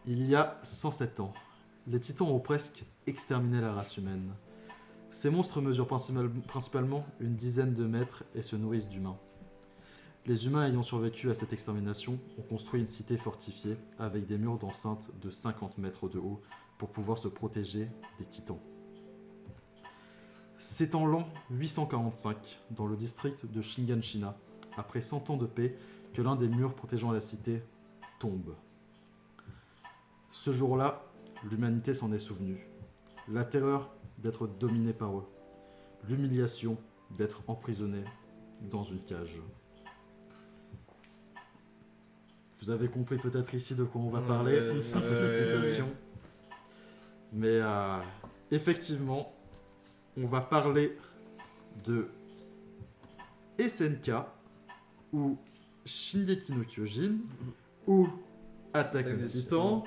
Il y a 107 ans, les titans ont presque exterminé la race humaine. Ces monstres mesurent principalement une dizaine de mètres et se nourrissent d'humains. Les humains ayant survécu à cette extermination ont construit une cité fortifiée avec des murs d'enceinte de 50 mètres de haut pour pouvoir se protéger des titans. C'est en l'an 845, dans le district de Shiganshina, après 100 ans de paix, que l'un des murs protégeant la cité tombe. Ce jour-là, l'humanité s'en est souvenue. La terreur d'être dominée par eux. L'humiliation d'être emprisonné dans une cage. Vous avez compris peut-être ici de quoi on va parler après cette citation. Mais effectivement, on va parler de SNK ou Shingeki no Kyojin ou Attack on Titan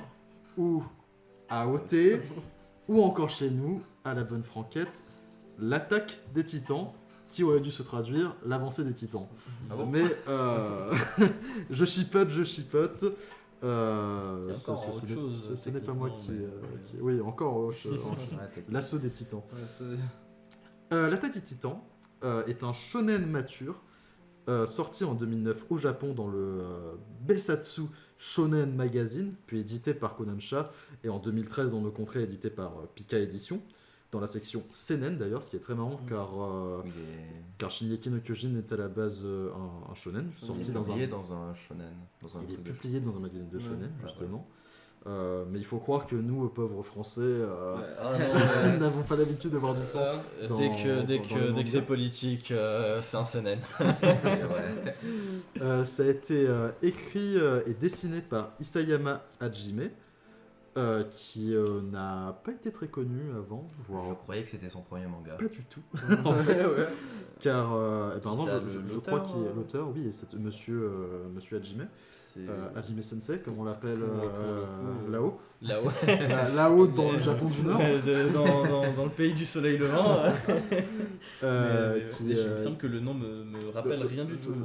ou AOT ou encore chez nous, à la bonne franquette, l'attaque des titans qui aurait dû se traduire l'avancée des titans. Ah bon. Mais je chipote. Ce n'est pas moi qui... Oui, encore l'assaut des titans. L'attaque des titans est un shonen mature sorti en 2009 au Japon dans le Besatsu Shonen Magazine, puis édité par Kodansha, et en 2013 dans nos contrées édité par Pika Édition, dans la section Seinen d'ailleurs, ce qui est très marrant car Shingeki no Kyojin est à la base un shonen, sorti dans un shonen. Il est publié dans un magazine de shonen, justement. Mais il faut croire que nous, pauvres Français, n'avons pas l'habitude de voir du sang. Dès que c'est politique, c'est un seinen. Ça a été écrit et dessiné par Isayama Hajime, qui n'a pas été très connu avant. Je croyais que c'était son premier manga. Pas du tout, en fait. Car, je crois qu'il est l'auteur, oui, et c'est monsieur Hajime. Hajime Sensei, comme on l'appelle là-haut. Là-haut dans le Japon du Nord. dans le pays du soleil levant. Il me semble que le nom me rappelle rien du tout.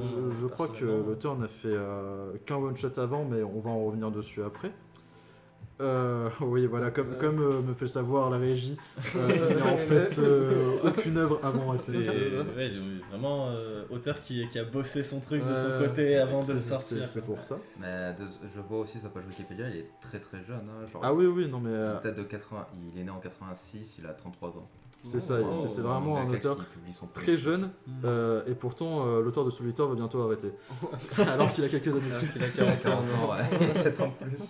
Je crois que l'auteur n'a fait qu'un one-shot avant, mais on va en revenir dessus après. Oui, voilà, comme me fait le savoir la régie, il n'y a en fait aucune œuvre avant SNK. C'est vraiment auteur qui a bossé son truc de son côté avant de le sortir. C'est pour ça. Mais je vois aussi sa page Wikipédia, il est très très jeune. Hein, genre, ah oui, non mais... Peut-être de 80, il est né en 86, il a 33 ans. C'est ça, c'est vraiment un auteur très jeune, et pourtant l'auteur de Soul Eater va bientôt arrêter. Alors qu'il a quelques années de plus. Il a 40 ans, ouais, 7 ans de plus.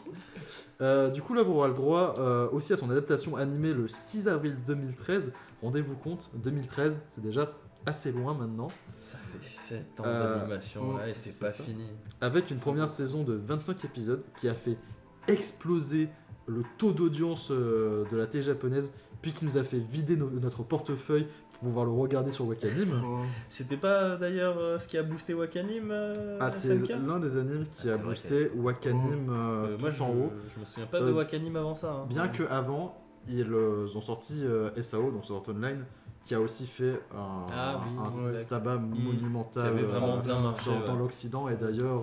Du coup, l'œuvre aura le droit aussi à son adaptation animée le 6 avril 2013. Rendez-vous compte, 2013, c'est déjà assez loin maintenant. Ça fait 7 ans d'animation là et c'est pas fini. Avec une première saison de 25 épisodes qui a fait exploser le taux d'audience de la télé japonaise, puis qui nous a fait vider notre portefeuille pour pouvoir le regarder sur Wakanim. C'était pas d'ailleurs ce qui a boosté Wakanim c'est l'un des animes qui a boosté Wakanim moi, tout en haut. Je me souviens pas de Wakanim avant ça. Hein. Bien que avant, ils ont sorti SAO, donc Sword Art Online, qui a aussi fait un tabac monumental qui avait vraiment bien marché, dans l'Occident, et d'ailleurs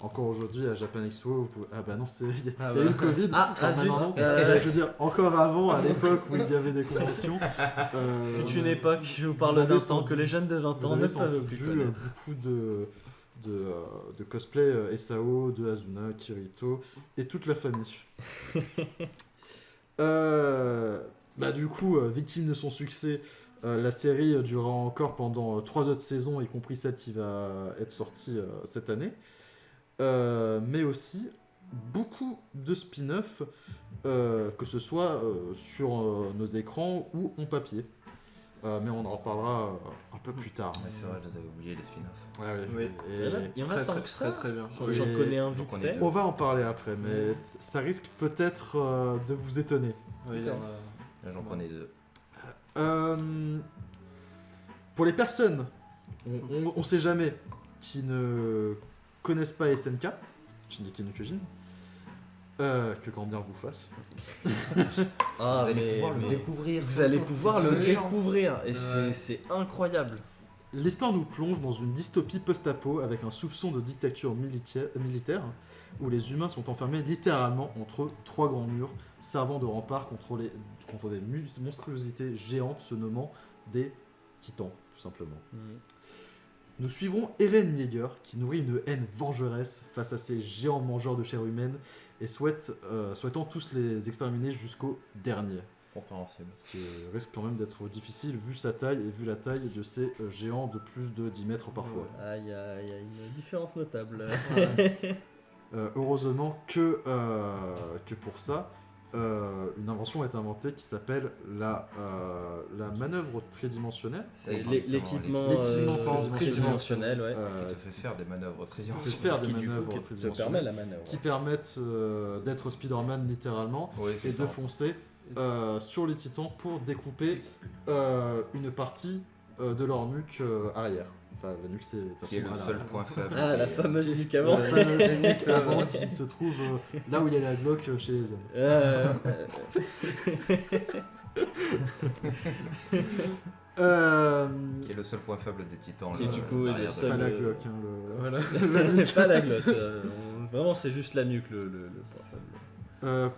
encore aujourd'hui à Japan Expo ah bah non, il y a eu le Covid je veux dire encore avant, à l'époque où il y avait des conventions, fut une époque, je vous parle d'un temps que les jeunes de 20 ans ne peuvent plus vu beaucoup de cosplay SAO, de Azuna, Kirito et toute la famille. Du coup, victime de son succès, la série durera encore pendant 3 autres saisons, y compris celle qui va être sortie cette année. Mais aussi beaucoup de spin-off, que ce soit sur nos écrans ou en papier. Mais on en reparlera un peu plus tard. Ouais, c'est vrai, je les avais oubliés, les spin-offs. Oui. Il y en a tant que ça. Très bien. J'en connais un vite fait. On va en parler après, mais ça risque peut-être de vous étonner. Oui, j'en connais 2. Pour les personnes, on sait jamais, qui ne connaissent pas SNK, Shingeki no Kyojin, que quand bien vous fasse. Vous allez pouvoir le découvrir. Vous allez pouvoir le découvrir et c'est incroyable. L'histoire nous plonge dans une dystopie post-apo avec un soupçon de dictature militaire où les humains sont enfermés littéralement entre 3 grands murs servant de rempart contre des monstruosités géantes se nommant des titans, tout simplement. Nous suivrons Eren Yeager qui nourrit une haine vengeresse face à ces géants mangeurs de chair humaine et souhaitant tous les exterminer jusqu'au dernier. Compréhensible. Ce qui risque quand même d'être difficile vu sa taille et vu la taille de ces géants de plus de 10 mètres parfois. Ah, il y a une différence notable. Heureusement que pour ça, une invention est inventée qui s'appelle la manœuvre tridimensionnelle. C'est l'équipement tridimensionnel, ouais. Qui te fait faire des manœuvres tridimensionnelles. Qui te fait faire des manœuvres tridimensionnelles. Te permet la manœuvre. Qui permettent d'être Spider-Man littéralement et de foncer sur les titans pour découper une partie de leur nuque arrière. Enfin, la nuque, c'est qui est le seul point faible. Ah, la fameuse nuque avant. La fameuse nuque avant qui se trouve là où il y a la Glock chez les hommes. Qui est le seul point faible des titans. Qui est du coup le seul. Pas la Glock. Voilà. Pas la Glock. Vraiment, c'est juste la nuque le point faible.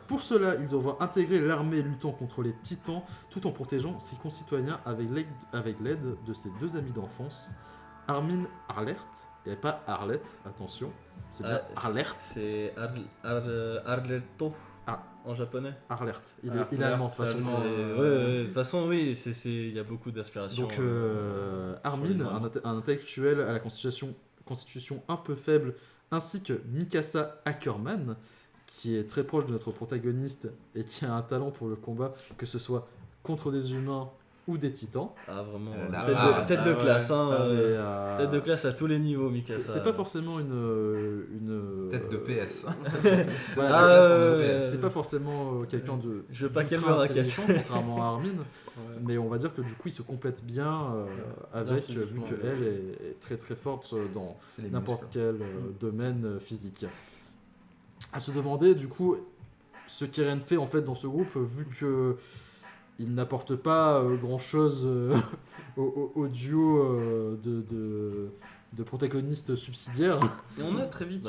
Pour cela, il devra intégrer l'armée luttant contre les titans tout en protégeant ses concitoyens avec l'aide de ses 2 amis d'enfance, Armin Arlert, et pas Arlette, attention, c'est bien Arlert. C'est Arlerto en japonais. Arlert, il est allemand, de toute façon. De toute façon, oui, il y a beaucoup d'aspiration. Donc Armin, un intellectuel à la constitution un peu faible, ainsi que Mikasa Ackerman, qui est très proche de notre protagoniste et qui a un talent pour le combat, que ce soit contre des humains ou des titans. Ah vraiment, tête de classe, hein, tête de classe à tous les niveaux, Mikasa. C'est pas forcément une tête de PS. Voilà, c'est pas forcément quelqu'un de je veux pas qu'elle meure à contrairement à Armin, mais on va dire que du coup il se complète bien avec, vu qu'elle est très très forte dans n'importe quel domaine physique. À se demander du coup ce qu'Eren fait en fait dans ce groupe, vu que il n'apporte pas grand chose au duo de protagonistes subsidiaires. Et on a très vite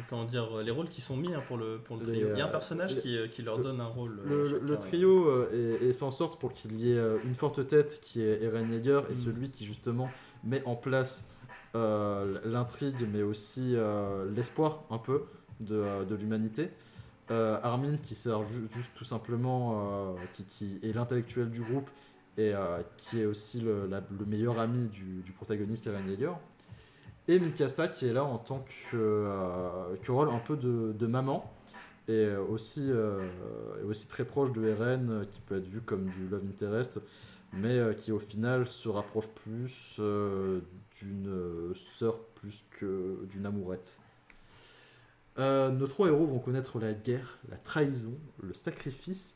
comment dire, les rôles qui sont mis pour le trio. Il y a un personnage qui leur donne un rôle. Le trio est fait en sorte pour qu'il y ait une forte tête qui est Eren Yeager et celui qui justement met en place l'intrigue mais aussi l'espoir un peu de l'humanité. Armin qui sert juste tout simplement qui est l'intellectuel du groupe et qui est aussi le meilleur ami du protagoniste Eren Yeager, et Mikasa qui est là en tant que rôle un peu de maman et aussi très proche de Eren, qui peut être vu comme du love interest mais qui au final se rapproche plus d'une sœur plus que d'une amourette. Nos 3 héros vont connaître la guerre, la trahison, le sacrifice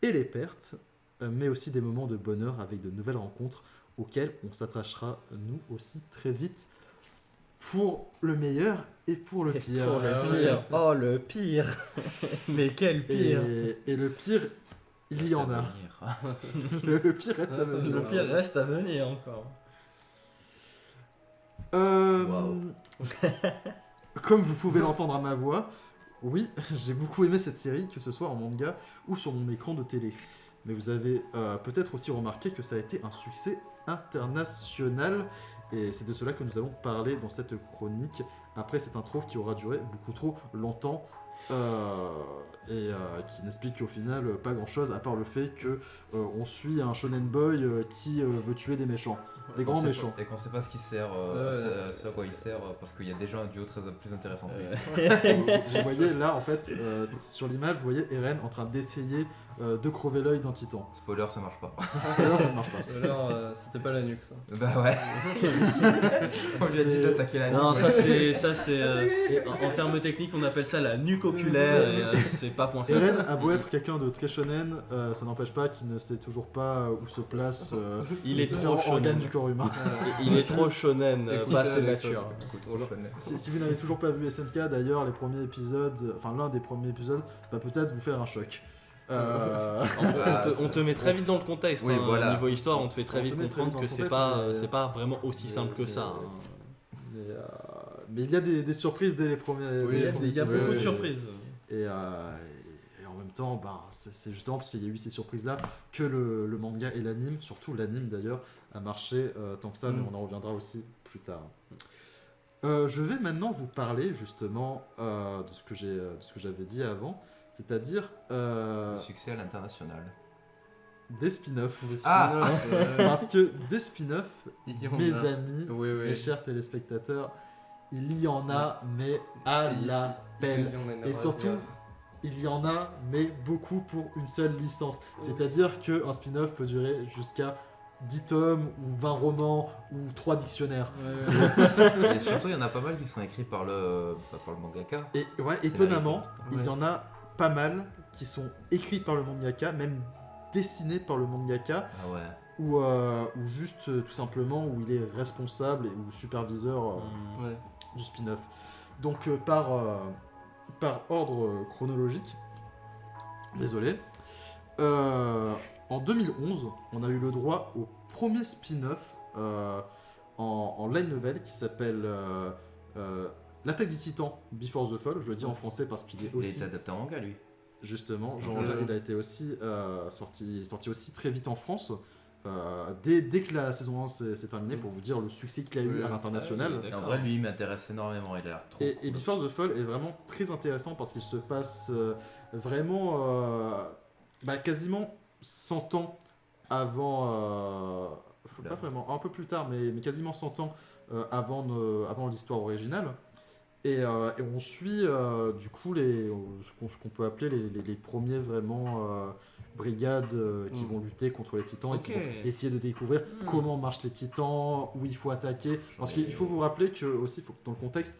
et les pertes, mais aussi des moments de bonheur avec de nouvelles rencontres auxquelles on s'attachera nous aussi très vite, pour le meilleur et pour le pire. Pour le pire. Oh, le pire. Mais quel pire. Et le pire, il y en a. Le pire reste à venir. Le pire reste à venir encore. Comme vous pouvez l'entendre à ma voix, oui, j'ai beaucoup aimé cette série, que ce soit en manga ou sur mon écran de télé. Mais vous avez peut-être aussi remarqué que ça a été un succès international, et c'est de cela que nous allons parler dans cette chronique, après cette intro qui aura duré beaucoup trop longtemps, et qui n'explique au final pas grand chose à part le fait que on suit un shonen boy qui veut tuer des méchants, des grands méchants, et qu'on sait pas ce qui sert, ce à quoi il sert, parce qu'il y a déjà un duo plus intéressant. Vous voyez là en fait sur l'image, vous voyez Eren en train d'essayer de crever l'œil d'un titan. Spoiler, ça marche pas. Spoiler, ça marche pas. Alors c'était pas la nuque ça. Bah ouais. On lui a dit d'attaquer la nuque. Non, ça c'est en termes techniques on appelle ça la nuque oculaire, et c'est pas point faible. Eren a beau être quelqu'un de très shonen, ça n'empêche pas qu'il ne sait toujours pas où se place il les est différents trop organes du corps humain. Il est trop shonen, pas assez nature. Si vous n'avez toujours pas vu SNK, d'ailleurs, les premiers épisodes, enfin l'un des premiers épisodes, va peut-être vous faire un choc. On te met très vite dans le contexte. Oui, voilà. Niveau histoire, on te fait très vite comprendre que c'est pas vraiment aussi simple que ça. Mais il y a des surprises dès les premiers. Il y a beaucoup de surprises. Et en même temps, c'est justement parce qu'il y a eu ces surprises-là que le manga et l'anime, surtout l'anime d'ailleurs, a marché tant que ça, mais on en reviendra aussi plus tard. Je vais maintenant vous parler justement de ce que j'avais dit avant, c'est-à-dire le succès à l'international. Des spin-offs. Parce que des spin-offs, mes amis, mes chers téléspectateurs, il y en a, mais à la pelle. Et surtout, il y en a, mais beaucoup pour une seule licence. C'est-à-dire qu'un spin-off peut durer jusqu'à 10 tomes, ou 20 romans, ou 3 dictionnaires. Et surtout, il y en a pas mal qui sont écrits par le mangaka. Et étonnamment, il y en a pas mal qui sont écrits par le mangaka, même dessinés par le mangaka. Ou juste tout simplement où il est responsable ou superviseur du spin-off. Donc par ordre chronologique, désolé, en 2011, on a eu le droit au premier spin-off en light novel qui s'appelle L'attaque des titans Before the Fall. Je le dis en français parce qu'il est aussi... Il est adapté en manga, lui. Justement, il a été aussi sorti aussi très vite en France. Dès que la saison 1 s'est terminée, pour vous dire le succès qu'il a eu à l'international. En vrai, lui, il m'intéresse énormément, il a l'air trop et Before the Fall est vraiment très intéressant parce qu'il se passe vraiment quasiment 100 ans avant, pas vraiment, un peu plus tard, mais quasiment 100 ans avant l'histoire originale. Et on suit du coup ce qu'on peut appeler les premiers vraiment brigades qui vont lutter contre les titans et qui vont essayer de découvrir comment marchent les titans, où il faut attaquer. Parce qu'il faut vous rappeler que aussi, dans le contexte,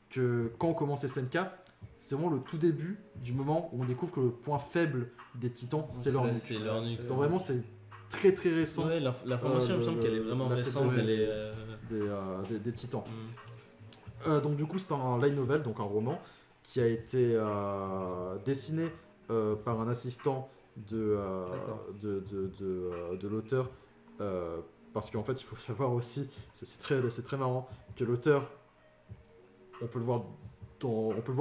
que quand on commence SNK, c'est vraiment le tout début du moment où on découvre que le point faible des titans, c'est leur nuque. Donc vraiment, c'est très très récent. Ouais, l'information, il me semble qu'elle est vraiment récente. Des titans. Donc du coup c'est un light novel, donc un roman qui a été dessiné par un assistant de l'auteur parce qu'en fait il faut savoir aussi, c'est très marrant que l'auteur, on peut le voir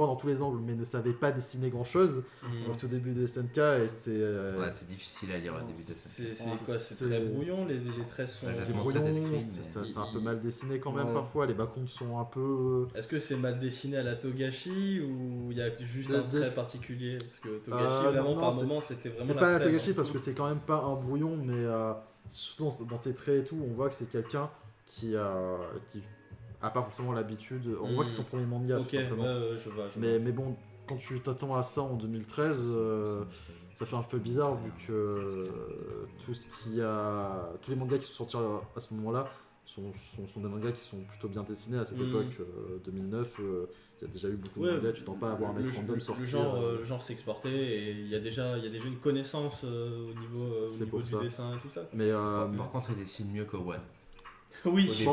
dans tous les angles, mais ne savait pas dessiner grand chose au tout début de SNK et c'est c'est difficile à lire au début de SNK. C'est quoi, c'est très brouillon, les traits sont... C'est brouillon, c'est un peu mal dessiné quand même parfois, les backgrounds sont un peu... Est-ce que c'est mal dessiné à la Togashi ou il y a juste un trait particulier? Parce que Togashi, vraiment, par moment, c'était vraiment... C'est pas la Togashi parce que c'est quand même pas un brouillon, mais dans ses traits et tout, on voit que c'est quelqu'un qui a pas forcément l'habitude. On voit que c'est son premier manga, tout simplement. Je vois. Mais bon, quand tu t'attends à ça en 2013, ça fait un peu bizarre vu que tous les mangas qui sont sortis à ce moment-là sont des mangas qui sont plutôt bien dessinés à cette époque. 2009, il y a déjà eu beaucoup de mangas, tu t'entends pas avoir un mec random sortir. Le genre s'est exporté et il y a déjà une connaissance au niveau du dessin et tout ça. Mais par contre, il dessine mieux que One. Oui, je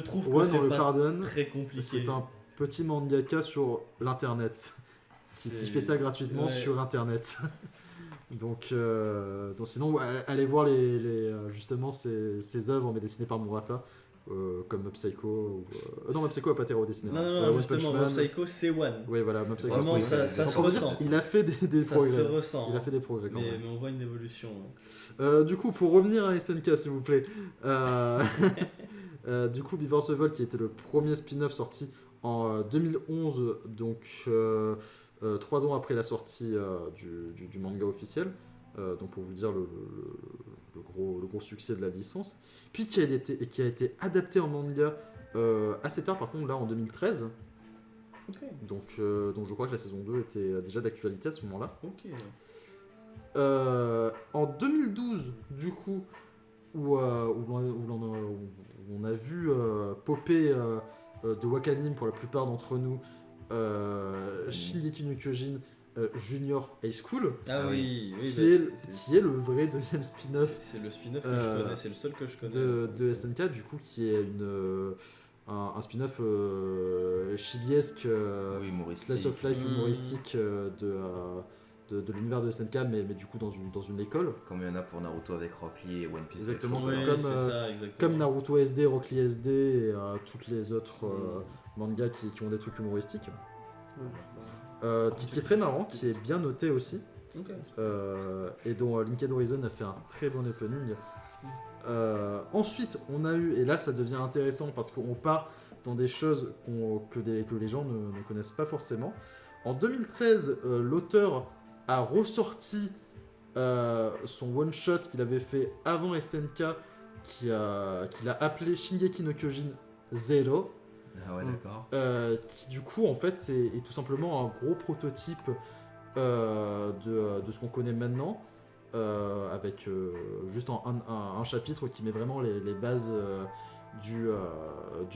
trouve que c'est pas très compliqué. C'est un petit mangaka sur l'internet qui fait ça gratuitement sur internet. donc sinon allez voir justement ces œuvres mais dessinées par Murata comme Mob Psycho non, Mob Psycho a pas été redessiné. Non, justement Mob Psycho c'est One. Oui voilà, Mob Psycho vraiment ça se ressent. Il a fait des progrès. Ça se ressent. Il a fait des progrès quand même. Mais on voit une évolution. Du coup pour revenir à SNK s'il vous plaît. Du coup, Before the Fall qui était le premier spin-off sorti en 2011, donc 3 ans après la sortie du manga officiel, donc pour vous dire le gros succès de la licence, puis qui a été adapté en manga assez tard par contre, là en 2013. Donc je crois que la saison 2 était déjà d'actualité à ce moment-là. En 2012, du coup, où on a vu popper de Wakanim pour la plupart d'entre nous Shingeki no Kyojin Junior High School, qui est le vrai deuxième spin-off. C'est le spin-off que je connais, c'est le seul que je connais. De SNK, du coup, qui est un spin-off chibiesque, slice of life humoristique de l'univers de SNK, mais du coup dans une école. Comme il y en a pour Naruto avec Rock Lee et One Piece. Exactement, exactement. Comme Naruto SD, Rock Lee SD et toutes les autres mangas qui ont des trucs humoristiques. Qui est très marrant, qui est bien noté aussi. Et dont Linked Horizon a fait un très bon opening. Ensuite, on a eu, et là ça devient intéressant parce qu'on part dans des choses que les gens ne connaissent pas forcément. En 2013, l'auteur a ressorti son one-shot qu'il avait fait avant SNK, qu'il a appelé Shingeki no Kyojin Zero. Ah ouais, d'accord. Qui du coup, en fait, est tout simplement un gros prototype de ce qu'on connaît maintenant, avec juste un chapitre qui met vraiment les bases du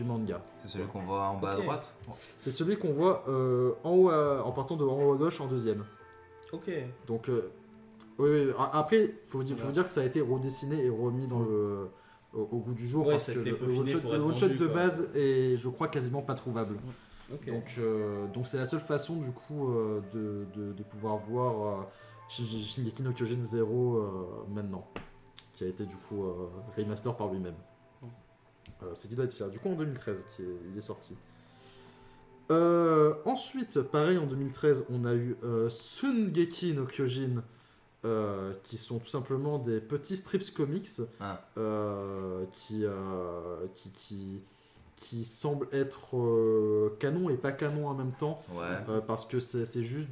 manga. C'est celui qu'on voit en bas à droite. C'est celui qu'on voit en haut en partant de en haut à gauche en deuxième. Ok. Donc, oui. Après, faut dire que ça a été redessiné et remis dans au goût du jour, parce que le one-shot de base est, je crois, quasiment pas trouvable. Okay. Donc c'est la seule façon du coup de pouvoir voir Shingeki no Kyojin 0 maintenant, qui a été du coup remaster par lui-même. C'est qui doit être fier. Du coup en 2013 il est sorti. Ensuite, pareil en 2013, on a eu Shingeki no Kyojin, qui sont tout simplement des petits strips comics qui semblent être canon et pas canon en même temps, parce que c'est juste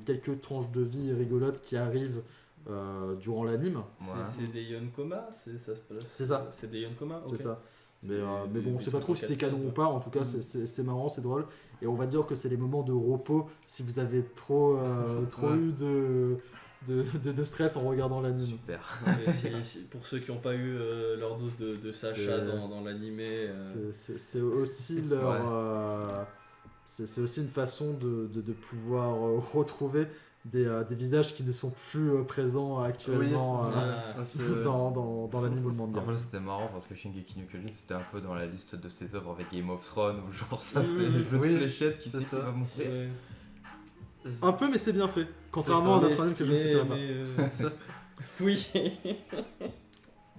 quelques tranches de vie rigolotes qui arrivent durant l'anime. C'est des Yonkoma, c'est ça. C'est des Yonkoma, okay. C'est ça. Mais bon, on sait pas trop si c'est canon ou pas, en tout cas c'est marrant, c'est drôle, et on va dire que c'est les moments de repos si vous avez trop eu de stress en regardant l'anime. Super. Pour ceux qui n'ont pas eu leur dose de Sacha dans l'animé. C'est aussi c'est aussi une façon de pouvoir retrouver des visages qui ne sont plus présents actuellement dans l'anime ou le manga. En fait, c'était marrant parce que Shingeki no Kyojin c'était un peu dans la liste de ses œuvres avec Game of Thrones où genre ça fait le jeu de fléchettes qui sait qui va mourir. Un peu, mais c'est bien fait. Contrairement à notre anime que je ne citerai pas. Oui.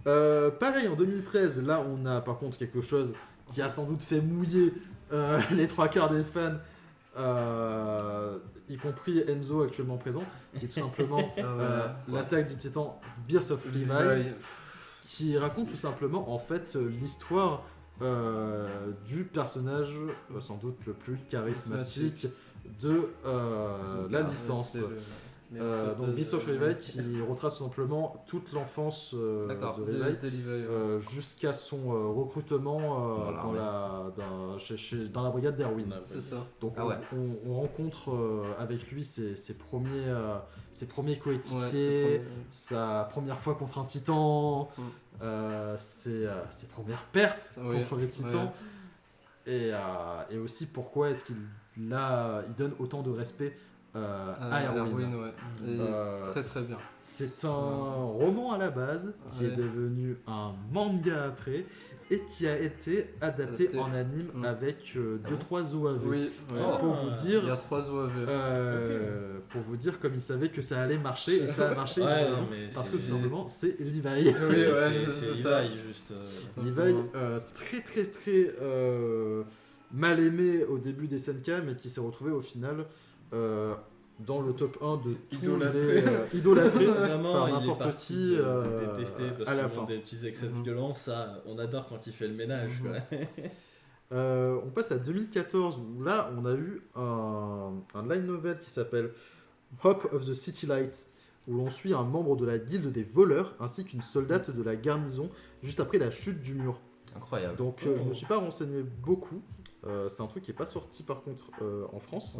Pareil, en 2013, là, on a par contre quelque chose qui a sans doute fait mouiller les 3/4 des fans, y compris Enzo actuellement présent, qui est tout simplement l'attaque des titans Birth of Levi, qui raconte tout simplement en fait l'histoire du personnage sans doute le plus charismatique de la licence. Donc Birth of Levi qui retrace tout simplement toute l'enfance de Levi jusqu'à son recrutement dans la brigade d'Erwin. Donc on rencontre avec lui ses premiers coéquipiers, sa première fois contre un titan, ses premières pertes contre les titans, et aussi pourquoi est-ce qu'il donne autant de respect à Erwin. Très très bien. C'est un roman à la base qui est devenu un manga après et qui a été adapté en anime avec 2-3 OAV. Pour vous dire, il y a 3 OAV. pour vous dire comme ils savaient que ça allait marcher, et ça a marché, parce que tout simplement c'est Levi. C'est Levi juste. Levi très très très mal aimé au début des SNK, mais qui s'est retrouvé au final dans le top 1 de tous idolâtré par n'importe qui détesté parce à la fin. Des petits excès de violence, ça, on adore quand il fait le ménage. On passe à 2014 où là on a eu un light novel qui s'appelle Hope of the City Light, où l'on suit un membre de la guilde des voleurs ainsi qu'une soldate de la garnison juste après la chute du mur. Incroyable. Donc je me suis pas renseigné beaucoup. C'est un truc qui n'est pas sorti par contre en France.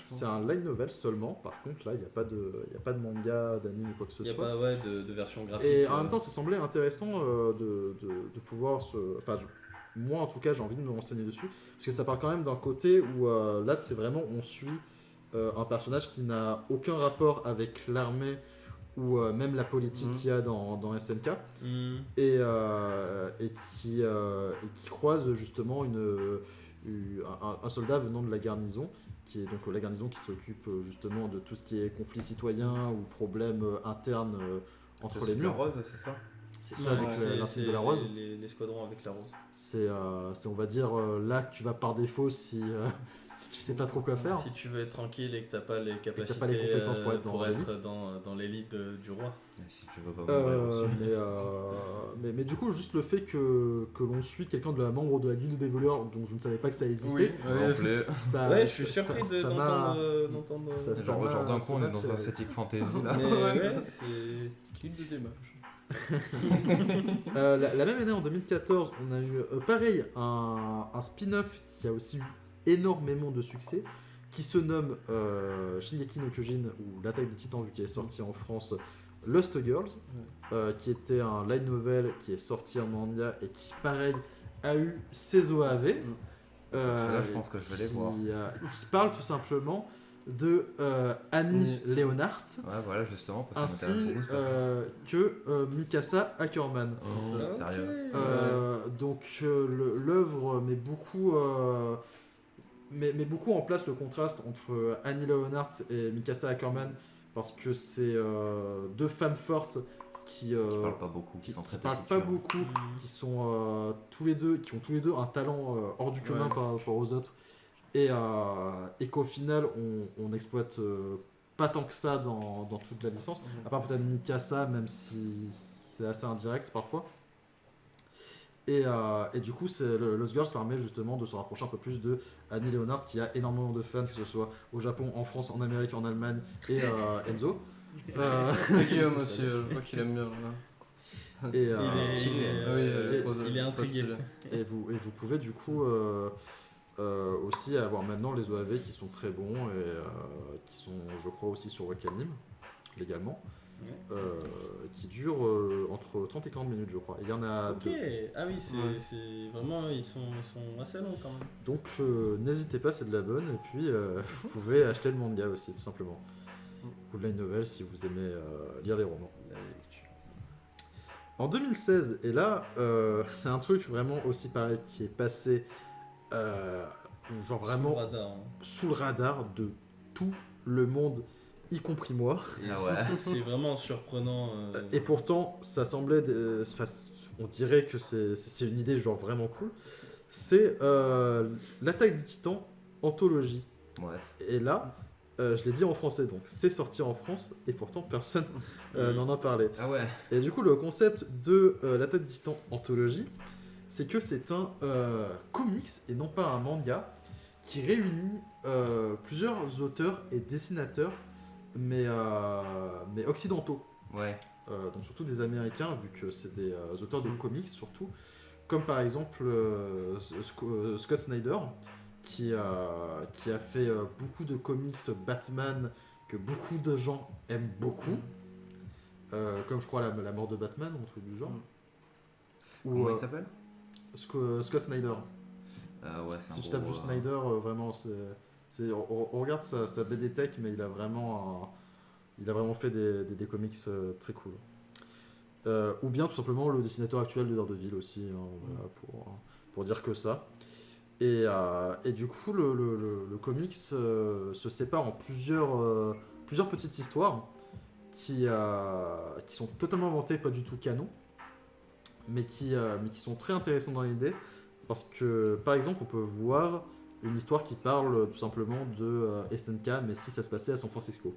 C'est un light novel seulement. Par contre là il n'y a pas de manga, d'anime ou quoi que ce soit. Il n'y a pas de version graphique. Et en même temps ça semblait intéressant de pouvoir moi en tout cas j'ai envie de me renseigner dessus. Parce que ça parle quand même d'un côté où là c'est vraiment on suit un personnage qui n'a aucun rapport avec l'armée ou même la politique qu'il y a dans SNK, et qui croise justement un soldat venant de la garnison, qui est donc la garnison qui s'occupe justement de tout ce qui est conflit citoyen ou problèmes internes entre les murs. La Rose, c'est ça? C'est ça, avec l'insigne de la Rose. Les squadrons avec la Rose. C'est on va dire, là que tu vas par défaut si tu sais pas trop quoi faire. Si tu veux être tranquille et que t'as pas les capacités, pas les compétences pour être dans l'élite du roi. Si tu veux pas mourir aussi. Mais du coup, juste le fait que l'on suit quelqu'un de la membre de la guilde des voleurs, dont je ne savais pas que ça existait. Je suis surpris d'entendre. Genre d'un coup, on est dans un setting fantasy là. C'est guilde des mages. La même année, en 2014, on a eu pareil un spin-off qui a aussi eu énormément de succès, qui se nomme Shingeki no Kyojin, ou l'Attaque des Titans, vu qu'il est sorti en France, Lost Girls, qui était un light novel qui est sorti en manga et qui, pareil, a eu ses OAV. Là, je pense que je vais les voir. Qui parle tout simplement de Annie Leonhardt, voilà, justement, parce ainsi que Mikasa Ackerman. Sérieux. Donc l'œuvre met beaucoup en place le contraste entre Annie Leonhardt et Mikasa Ackerman, parce que c'est deux femmes fortes qui parlent pas beaucoup, qui sont très qui sont tous les deux, qui ont tous les deux un talent hors du commun par rapport aux autres, et qu'au final on n'exploite pas tant que ça dans toute la licence, à part peut-être Mikasa, même si c'est assez indirect parfois. Et du coup, Lost Girls permet justement de se rapprocher un peu plus de Annie Leonhardt, qui a énormément de fans, que ce soit au Japon, en France, en Amérique, en Allemagne, et Enzo. Guillaume aussi, je vois qu'il aime bien. Il est intrigué. Et vous pouvez du coup aussi avoir maintenant les OAV qui sont très bons et qui sont, je crois, aussi sur Wakanim, légalement. Qui dure entre 30 et 40 minutes, je crois. Il y en a deux. Ah oui, c'est vraiment, ils sont assez longs quand même. Donc n'hésitez pas, c'est de la bonne. Et puis vous pouvez acheter le manga aussi, tout simplement. Ou de la novel si vous aimez lire les romans. En 2016, et là, c'est un truc vraiment aussi pareil qui est passé genre vraiment sous le radar de tout le monde, y compris moi. C'est vraiment surprenant. Et pourtant, ça semblait... on dirait que c'est une idée genre vraiment cool. C'est l'Attaque des Titans Anthologie. Et là, je l'ai dit en français, donc c'est sorti en France, et pourtant personne n'en a parlé. Et du coup, le concept de l'Attaque des Titans Anthologie, c'est que c'est un comics, et non pas un manga, qui réunit plusieurs auteurs et dessinateurs, mais occidentaux. Donc surtout des Américains, vu que c'est des auteurs de comics surtout, comme par exemple Scott Snyder, qui a fait beaucoup de comics Batman que beaucoup de gens aiment beaucoup, comme je crois la mort de Batman ou un truc du genre. Comment il s'appelle? Scott Snyder. Si tu tapes juste Snyder, vraiment on regarde sa BD Tech, mais il a vraiment fait des comics très cool. Ou bien tout simplement le dessinateur actuel de Daredevil aussi, pour dire que ça. Et du coup, le comics se sépare en plusieurs petites histoires qui sont totalement inventées, pas du tout canon, mais qui sont très intéressantes dans l'idée, parce que par exemple, on peut voir une histoire qui parle tout simplement de SNK, mais si ça se passait à San Francisco.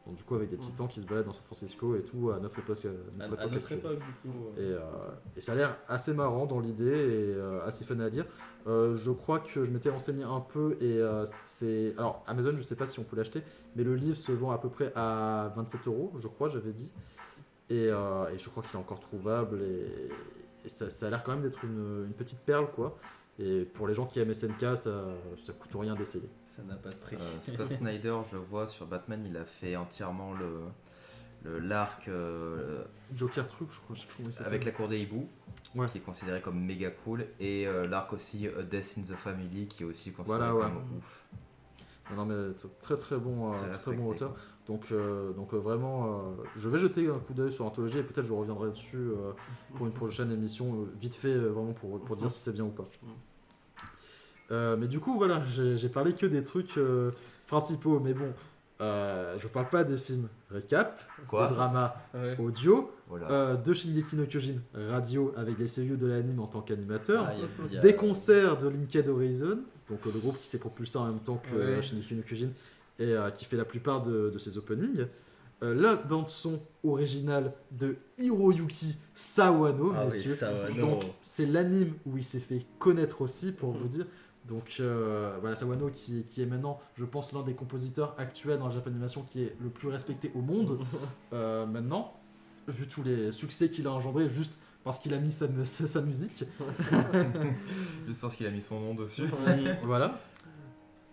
Donc du coup, avec des titans qui se baladent dans San Francisco et tout, à notre époque du coup. Et ça a l'air assez marrant dans l'idée et assez fun à lire. Je crois que je m'étais renseigné un peu et c'est... Alors Amazon, je sais pas si on peut l'acheter, mais le livre se vend à peu près à 27€, je crois, j'avais dit. Et je crois qu'il est encore trouvable et ça a l'air quand même d'être une petite perle, quoi. Et pour les gens qui aiment SNK, ça coûte rien d'essayer. Ça n'a pas de prix. Scott Snyder, je vois sur Batman, il a fait entièrement l'arc Joker truc, je crois, je sais plus comment il s'appelle. Avec la cour des hiboux, qui est considéré comme méga cool, et l'arc aussi A Death in the Family, qui est aussi considéré comme ouf. Non mais très très bon, très bon auteur. Donc vraiment, je vais jeter un coup d'œil sur l'anthologie et peut-être je reviendrai dessus pour une prochaine émission, vite fait, vraiment pour dire si c'est bien ou pas. Mais du coup, voilà, j'ai parlé que des trucs principaux, mais bon, je vous parle pas des films récap, des dramas audio, de Shingeki no Kyojin radio avec des seiyuu de l'anime en tant qu'animateur, des concerts de Linked Horizon, donc le groupe qui s'est propulsé en même temps que Shingeki no Kyojin et qui fait la plupart de ses openings. La bande-son originale de Hiroyuki Sawano, messieurs. Donc, c'est l'anime où il s'est fait connaître aussi, pour vous dire. Donc, voilà, Sawano qui est maintenant, je pense, l'un des compositeurs actuels dans la Japanimation qui est le plus respecté au monde. Maintenant, vu tous les succès qu'il a engendrés, juste parce qu'il a mis sa musique. Juste parce qu'il a mis son nom dessus. Voilà.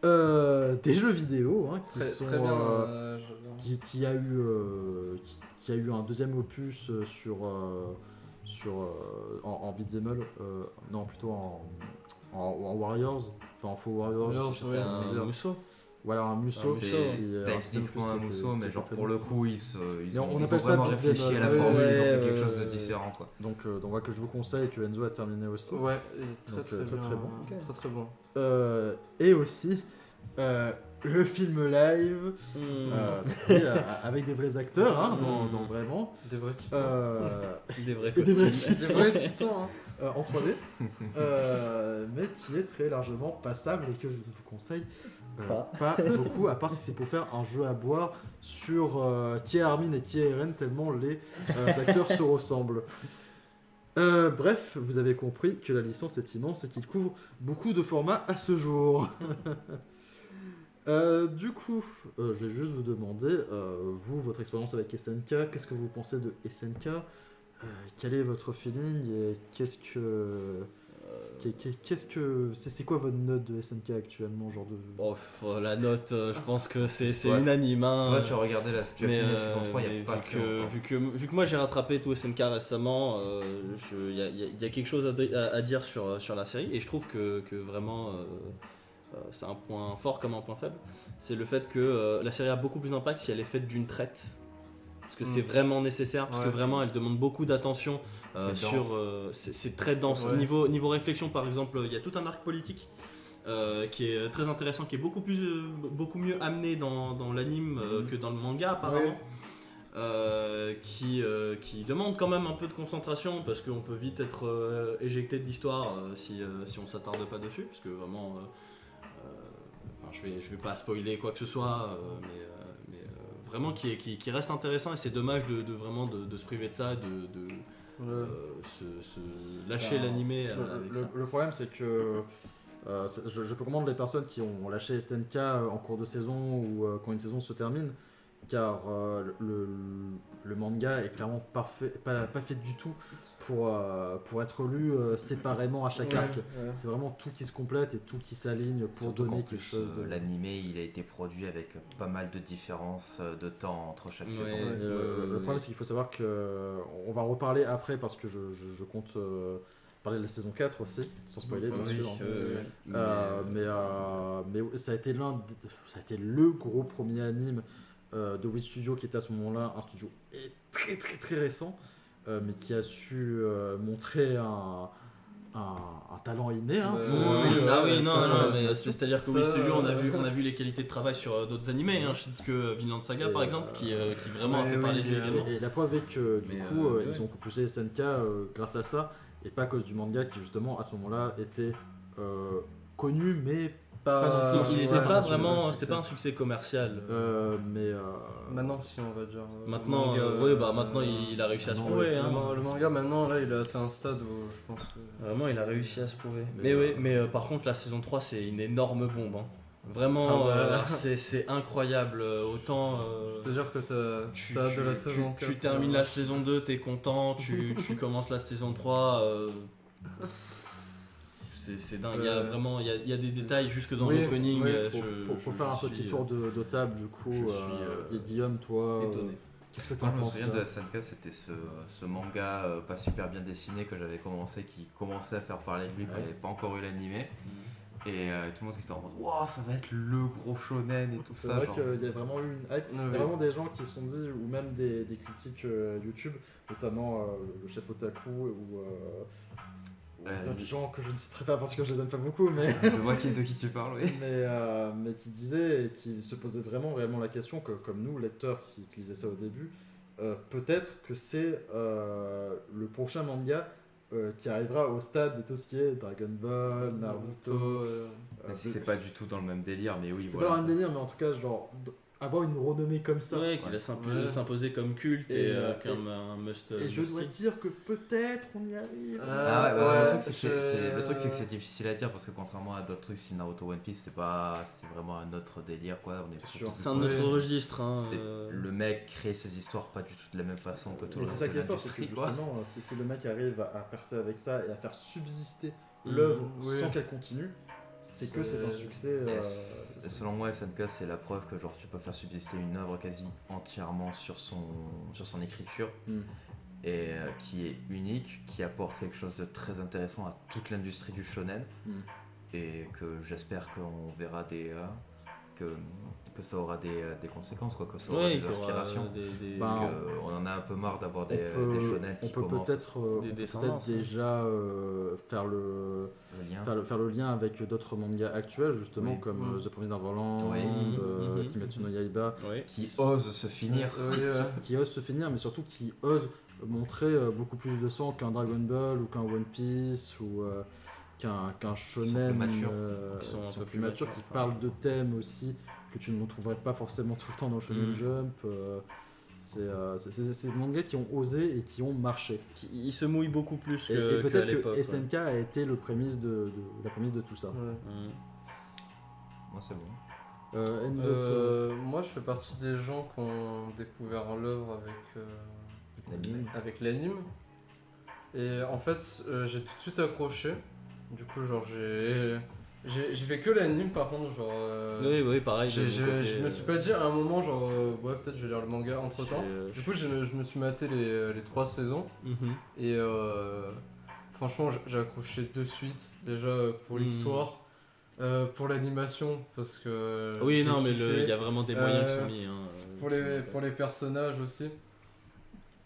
Des jeux vidéo qui sont très bien, qui a eu un deuxième opus en beat'em all, non plutôt en Warriors, enfin en faux Warriors, un Musou. Voilà, un Musou. Techniquement un Musou, mais genre pour le coup ils ont appelle ça vraiment réfléchi à la formule, ils ont fait quelque chose de différent quoi. Donc voilà, que je vous conseille, que Enzo a terminé aussi. Ouais, très bon. Okay. Très bon. Et aussi le film live avec des vrais acteurs, dans vraiment des vrais titans en 3D, mais qui est très largement passable et que je vous conseille pas beaucoup, à part si c'est pour faire un jeu à boire sur qui est Armin et qui est Eren, tellement les acteurs se ressemblent. Bref, vous avez compris que la licence est immense et qu'il couvre beaucoup de formats à ce jour. Du coup, je vais juste vous demander, vous, votre expérience avec SNK, qu'est-ce que vous pensez de SNK, quel est votre feeling et c'est quoi votre note de SNK actuellement, genre de... la note, je pense que c'est unanime. Toi, tu as regardé la saison 3, il n'y a pas vu que moi j'ai rattrapé tout SNK récemment, il y a quelque chose à dire sur la série et je trouve que vraiment c'est un point fort comme un point faible. C'est le fait que la série a beaucoup plus d'impact si elle est faite d'une traite. Parce que c'est vraiment nécessaire, parce que vraiment elle demande beaucoup d'attention c'est très dense. Niveau réflexion par exemple, il y a tout un arc politique qui est très intéressant, qui est beaucoup mieux amené dans l'anime que dans le manga apparemment. Qui demande quand même un peu de concentration parce qu'on peut vite être éjecté de l'histoire si on s'attarde pas dessus, parce que vraiment je vais pas spoiler quoi que ce soit, mais vraiment qui reste intéressant et c'est dommage de se priver de ça, se lâcher l'animé avec ça. Le problème c'est que je peux comprendre les personnes qui ont lâché SNK en cours de saison ou quand une saison se termine, car le manga est clairement pas fait du tout pour être lu séparément à chaque arc. C'est vraiment tout qui se complète et tout qui s'aligne pour donner quelque chose. L'animé, il a été produit avec pas mal de différences de temps entre chaque saison. Le problème, c'est qu'il faut savoir que on va en reparler après parce que je compte parler de la saison 4 aussi, sans spoiler bien sûr. Mais ça a été le gros premier anime de Wit Studio qui était à ce moment-là un studio très très très récent, mais qui a su montrer un talent inné. C'est-à-dire que Wit Studio, on a vu les qualités de travail sur d'autres animés, je cite que Vinland Saga par exemple, qui vraiment a fait parler de lui également. Et la preuve est que ils ont propulsé SNK grâce à ça, et pas à cause du manga qui justement à ce moment-là était connu, mais c'était pas un succès commercial. Maintenant, si on va dire. Maintenant, maintenant il a réussi à se prouver. Le manga, maintenant, là, il a atteint un stade où je pense que. Vraiment, il a réussi à se prouver. Mais par contre, la saison 3, c'est une énorme bombe. Vraiment, c'est incroyable. Autant. C'est-à-dire que t'as hâte de la saison 4. Tu termines la saison 2, t'es content. Tu commences la saison 3. C'est dingue, il y a des détails jusque dans l'opening. Pour faire un petit tour de table, du coup, Guillaume, toi, qu'est-ce que t'en penses? Je me souviens de SNK, c'était ce manga pas super bien dessiné que j'avais commencé, qui commençait à faire parler de lui quand il n'y avait pas encore eu l'animé. Et tout le monde était en mode wow, ça va être le gros shonen et tout ça. C'est vrai qu'il y a vraiment eu une hype. Il y a vraiment des gens qui se sont dit, ou même des critiques YouTube, notamment le chef Otaku ou d'autres gens que je ne citerai pas parce que je les aime pas beaucoup, mais Je vois de qui tu parles, oui. mais qui disaient et qui se posaient réellement la question que, comme nous, lecteurs qui lisaient ça au début, peut-être que c'est le prochain manga qui arrivera au stade de tout ce qui est Dragon Ball, Naruto. C'est pas du tout dans le même délire, mais oui, C'est voilà. pas un délire, mais en tout cas, genre, avoir une renommée comme ça. Ouais, qui va s'imposer comme culte et comme un must. Et je dois dire que peut-être on y arrive. Le truc c'est que c'est difficile à dire parce que contrairement à d'autres trucs, sur Naruto One Piece, c'est vraiment un autre délire quoi. C'est un autre registre. Hein, Le mec crée ses histoires pas du tout de la même façon que tout le reste. C'est ça qui est fort, c'est que justement, si le mec arrive à percer avec ça et à faire subsister l'œuvre sans qu'elle continue, c'est que c'est un succès. Selon moi, SNK, c'est la preuve que genre tu peux faire subsister une œuvre quasi entièrement sur son écriture et qui est unique, qui apporte quelque chose de très intéressant à toute l'industrie du shonen et que j'espère qu'on verra que ça aura des conséquences, quoi, que ça aura des inspirations. Parce qu'on en a un peu marre d'avoir des shonen qui commencent. On peut peut-être déjà faire le lien avec d'autres mangas actuels, justement, comme The Promised Neverland, Kimetsu no Yaiba, qui osent se finir. Qui osent se finir, mais surtout qui osent montrer beaucoup plus de sang qu'un Dragon Ball ou qu'un One Piece ou qu'un shonen qui sont plus matures, qui parlent de thèmes aussi que tu ne trouverais pas forcément tout le temps dans Shonen Jump. C'est des mangas qui ont osé et qui ont marché. Ils se mouillent beaucoup plus et peut-être qu'à l'époque. Que SNK a été la prémisse de tout ça. Moi c'est bon. Moi je fais partie des gens qui ont découvert l'œuvre avec l'anime. Et en fait j'ai tout de suite accroché. Du coup genre j'ai fait que l'anime par contre genre oui pareil je me suis pas dit à un moment genre ouais peut-être je vais lire le manga entre temps. Du coup je me suis maté les 3 saisons et franchement j'ai accroché de suite déjà pour l'histoire, pour l'animation parce que oui non mais il y a vraiment des moyens qui sont mis pour les personnages aussi.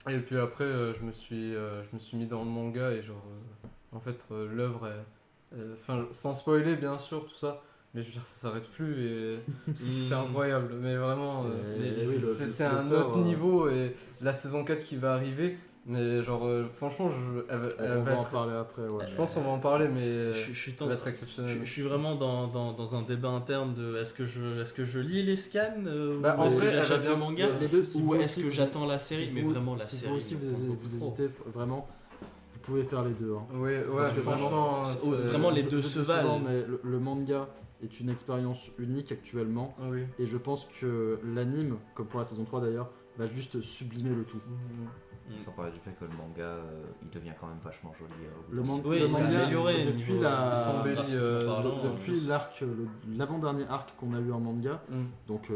Et puis après je me suis mis dans le manga et genre en fait l'œuvre enfin sans spoiler bien sûr tout ça, mais je veux dire ça s'arrête plus et c'est incroyable, mais vraiment c'est un autre niveau. Et la saison 4 qui va arriver, mais genre franchement on va en parler après, je pense qu'on va en parler, mais elle va être exceptionnelle. Je suis vraiment dans un débat interne de est-ce que je lis les scans en vrai j'achète le manga les deux, ou est-ce que j'attends la série, mais vraiment la série. Si vous hésitez vraiment, vous pouvez faire les deux. Oui, parce que franchement, vraiment les deux se valent. Mais le manga est une expérience unique actuellement, et je pense que l'anime, comme pour la saison 3 d'ailleurs, va juste sublimer le tout. Sans parler du fait que le manga il devient quand même vachement joli. Le manga amélioré depuis l'arc, l'avant-dernier arc qu'on a eu en manga, donc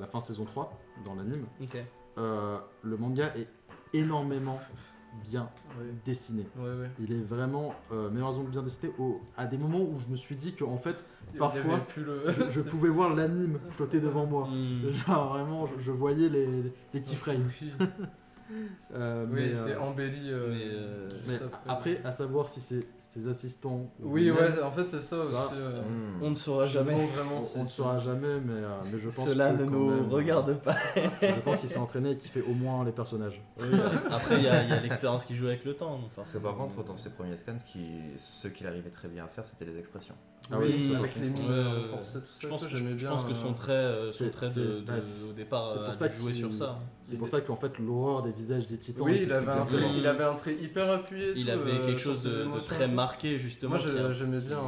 la fin saison 3 dans l'anime, le manga est énormément bien dessiné. Il est vraiment bien dessiné à des moments où je me suis dit que en fait parfois je pouvais voir l'anime flotter devant moi. Genre vraiment je voyais les keyframes. Mais c'est embelli. Mais après, à savoir si c'est ses assistants. En fait c'est ça aussi. On ne saura jamais. On ne saura jamais, mais je pense cela ne nous regarde pas. Je pense qu'il s'est entraîné et qu'il fait au moins les personnages. Après, il y a l'expérience qui joue avec le temps. Parce que par contre, dans ses premiers scans, ce qu'il arrivait très bien à faire, c'était les expressions. Avec les mimes, je pense que son trait au départ a joué sur ça. C'est pour ça qu'en fait l'horreur des visages des titans. Oui, il avait un trait hyper appuyé. Il avait quelque chose de très marqué justement. Moi j'aimais bien.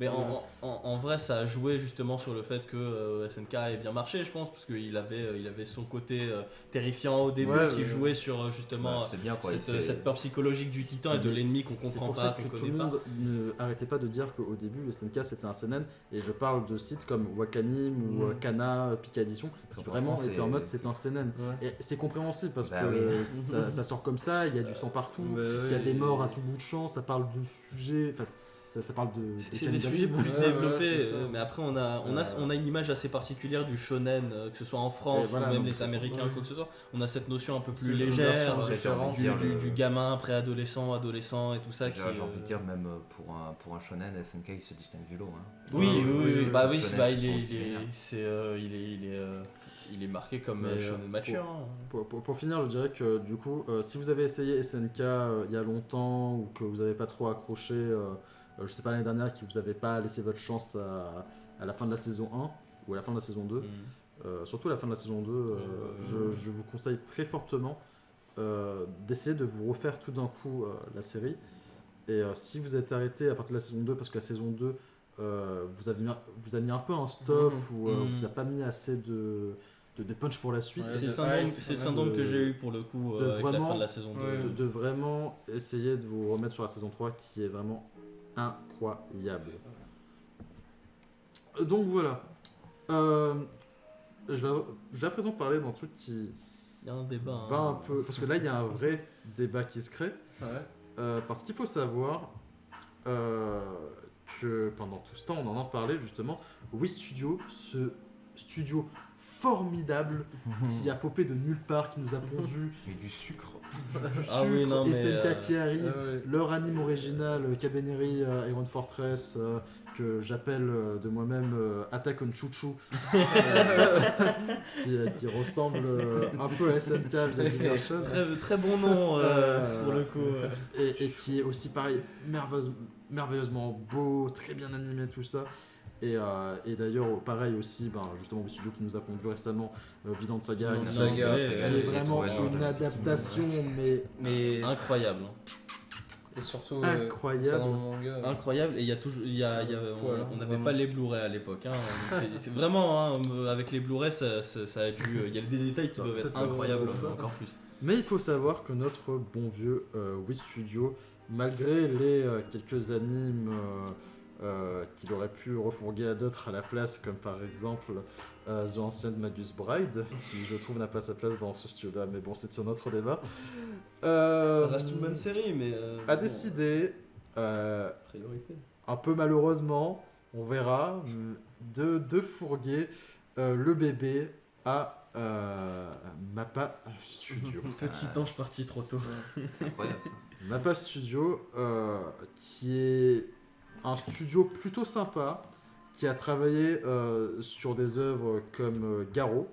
Mais en vrai, ça a joué justement sur le fait que SNK ait bien marché, je pense, parce qu'il avait son côté terrifiant au début qui jouait sur justement cette peur psychologique du titan et de l'ennemi qu'on comprend pas, qu'on connaît pas. Tout le monde n'arrêtait pas de dire qu'au début SNK c'était un seinen, et je parle de sites comme Wakanim ou Kana, Picadition, qui vraiment étaient en mode c'est un seinen. Et c'est compréhensible parce que ça sort comme ça, il y a du sang partout, il y a des morts à tout bout de champ, ça parle de sujets. ça parle de c'est des sujets plus Ouais, développés, voilà, mais après on a une image assez particulière du shonen, que ce soit en France voilà, ou même donc les c'est Américains, pour ça. quoi que ce soit. On a cette notion un peu plus C'est une légère, version différente. du gamin préadolescent, adolescent et tout ça. J'ai envie de dire, même pour un shonen, SNK il se distingue du lot. Hein. Oui, bah oui, shonen bah, qui sont aussi vénères. il est marqué comme Mais, shonen mature. hein. Pour finir, je dirais que du coup, si vous avez essayé SNK il y a longtemps ou que vous n'avez pas trop accroché, je sais pas l'année dernière, que vous n'avez pas laissé votre chance à la fin de la saison 1 ou à la fin de la saison 2, surtout à la fin de la saison 2, je vous conseille très fortement d'essayer de vous refaire tout d'un coup la série. Et si vous êtes arrêté à partir de la saison 2, parce que la saison 2, vous avez mis un peu un stop ou vous a pas mis assez de punch pour la suite. C'est le syndrome que j'ai eu pour le coup avec la fin de la saison 2. De vraiment essayer de vous remettre sur la saison 3 qui est vraiment incroyable. Donc voilà. Je vais à présent parler d'un truc qui Il y a un débat. va un peu... Parce que là, il y a un vrai débat qui se crée. Ouais. Parce qu'il faut savoir que pendant tout ce temps, on en a parlé justement, Wii Studio, ce studio formidable qui a popé de nulle part, qui nous a pondu Mais du sucre. du sucre, oui, non, et mais, SNK qui arrive, Ouais. leur anime original, Cabaneri Iron Fortress, que j'appelle de moi-même Attack on Chouchou, qui ressemble un peu à SNK via diverses choses. Très bon nom pour le coup. Et qui est aussi pareil, merveilleusement beau, très bien animé, tout ça. Et d'ailleurs, pareil aussi, justement, le studio qui nous a pondu récemment, Vinland Saga, Vinland qui Saga, est vraiment une adaptation, mais Incroyable. Et surtout, incroyable. ça dans le manga. Incroyable, et il y a toujours, on n'avait pas les Blu-ray à l'époque. Hein. C'est vraiment, hein, avec les Blu-ray, ça a dû. Il y a des détails qui doivent être incroyables, ça. encore plus. Mais il faut savoir que notre bon vieux Wii Studio, malgré les quelques animes qu'il aurait pu refourguer à d'autres à la place, comme par exemple The Ancient Magus Bride, qui je trouve n'a pas sa place dans ce studio-là, mais bon, c'est un autre débat. Ça reste une bonne série, mais. A décidé, Priorité. un peu malheureusement, on verra, de fourguer le bébé à Mappa Studio. Petit ange parti trop tôt. Incroyable ça. Mappa Studio, qui est un studio plutôt sympa, qui a travaillé sur des œuvres comme Garo,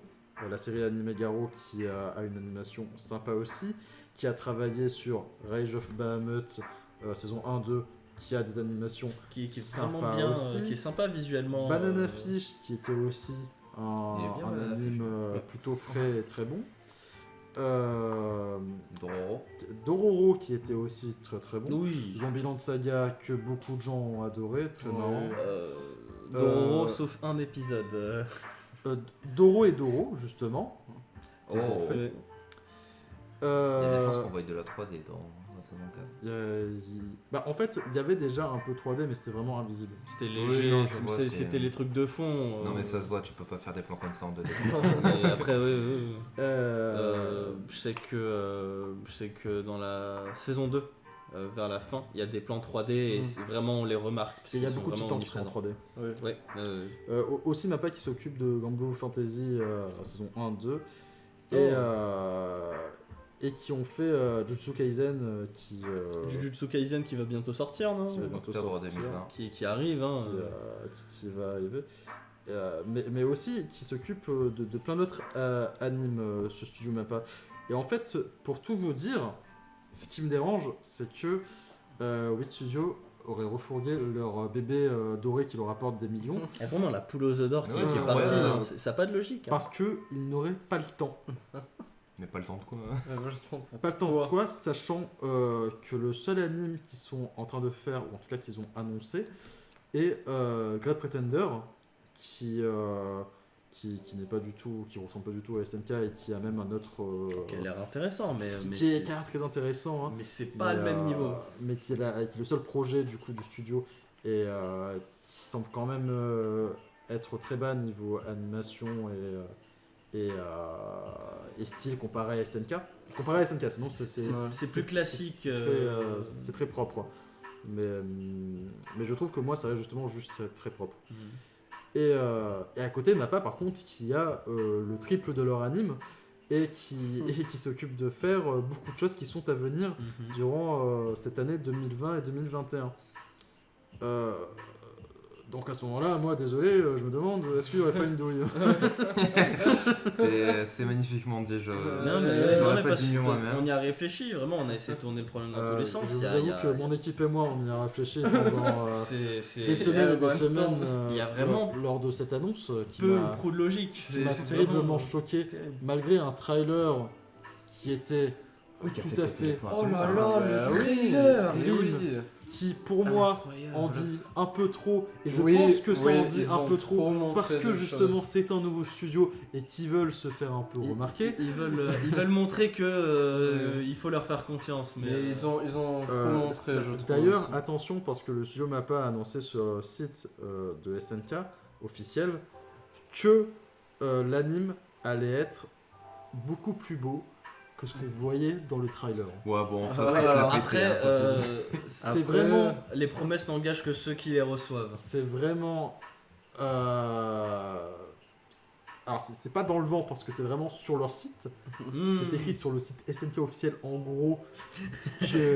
la série animée Garo, qui a une animation sympa aussi, qui a travaillé sur Rage of Bahamut, saison 1-2, qui a des animations Qui est sympa vraiment bien, aussi. qui est sympa visuellement. Banana Fish, qui était aussi un Il est bien, un Banana anime plutôt frais et très bon. Dororo. Dororo, qui était aussi très très bon. Oui. Zombieland Saga, que beaucoup de gens ont adoré, très marrant. Dororo, sauf un épisode. Doro et Doro, justement. qu'ils ont Oh. fait. Il y a des chances Euh, qu'on voit de la 3D dans la saison 4. en fait, il y avait déjà un peu 3D, mais c'était vraiment invisible. C'était Oui, léger, non, je vois, c'était les trucs de fond. Non mais ça se voit, tu peux pas faire des plans comme ça en 2D. Mais après, oui. Euh, Je sais que dans la saison 2, vers la fin, il y a des plans 3D et c'est vraiment on les remarque. parce Il y a qu'ils sont beaucoup de vraiment titans qui sont en omniprésents. 3D. Ouais, Aussi Mappa qui s'occupe de Granblue Fantasy saison 1-2 et qui ont fait Jujutsu Kaisen Jujutsu Kaisen qui va bientôt sortir, non qui va bientôt Octobre sortir, 2020. qui arrive. Hein. qui va arriver. Mais aussi qui s'occupe de plein d'autres animes, ce studio Mappa. Et en fait, pour tout vous dire, ce qui me dérange, c'est que Wii Studio aurait refourgué leur bébé doré qui leur rapporte des millions Et vraiment la poule aux œufs d'or qui Ouais, est c'est partie, incroyable. hein, ça n'a pas de logique. Hein. parce qu'ils n'auraient pas le temps. Mais pas le temps de quoi. Moi, je trompe. Pas le temps de quoi, sachant que le seul anime qu'ils sont en train de faire, ou en tout cas qu'ils ont annoncé, est Great Pretender, qui n'est pas du tout, qui ressemble pas du tout à SNK et qui a même un autre. Qui a l'air intéressant, mais qui est très intéressant. Hein. mais c'est pas le Mais, même niveau. Mais qui est le seul projet du coup du studio et qui semble quand même être très bas niveau animation et style comparé à SNK. Comparé à SNK, sinon C'est plus classique. c'est très propre. mais je trouve que moi, ça reste justement juste très propre. Et à côté, Mappa, par contre, qui a le triple de leur anime et qui s'occupe de faire beaucoup de choses qui sont à venir durant cette année 2020 et 2021. Donc à ce moment-là, moi, désolé, je me demande, est-ce qu'il n'y aurait pas une douille? C'est magnifiquement dit, Non, mais on y a réfléchi, vraiment, on a essayé de tourner le problème dans tous les sens. Je vous avoue que mon équipe et moi, on y a réfléchi pendant des semaines et des semaines il y a vraiment lors de cette annonce qui trop de logique. Qui m'a terriblement choqué, malgré un trailer qui était tout à fait... Oh là là, le trailer qui pour moi en dit un peu trop, et je pense que ça en dit un peu trop parce que justement c'est un nouveau studio et qu'ils veulent se faire un peu remarquer. Ils veulent montrer que il faut leur faire confiance, mais ils ont trop montré, je trouve. D'ailleurs, attention, parce que le studio Mappa a annoncé sur le site de SNK officiel que l'anime allait être beaucoup plus beau que ce qu'on voyait dans le trailer. Ouais, bon, ça, après, c'est vraiment... Les promesses n'engagent que ceux qui les reçoivent. C'est vraiment... Alors, c'est pas dans le vent parce que c'est vraiment sur leur site. C'est écrit sur le site SNK officiel en gros.